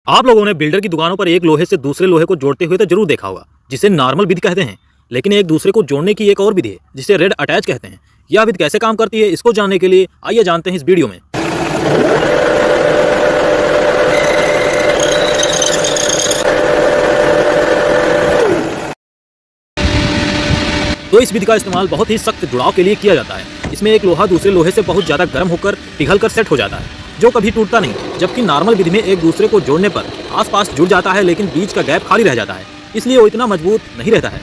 आप लोगों ने बिल्डर की दुकानों पर एक लोहे से दूसरे लोहे को जोड़ते हुए तो जरूर देखा होगा, जिसे नॉर्मल विधि कहते हैं। लेकिन एक दूसरे को जोड़ने की एक और विधि है जिसे रेड अटैच कहते हैं। यह विधि कैसे काम करती है, इसको जानने के लिए आइए जानते हैं इस वीडियो में। तो इस विधि का इस्तेमाल बहुत ही सख्त जुड़ाव के लिए किया जाता है। इसमें एक लोहा दूसरे लोहे से बहुत ज्यादा गर्म होकर पिघल कर सेट हो जाता है, जो कभी टूटता नहीं। जबकि नॉर्मल विधि में एक दूसरे को जोड़ने पर आसपास जुड़ जाता है, लेकिन बीच का गैप खाली रह जाता है, इसलिए वो इतना मजबूत नहीं रहता है।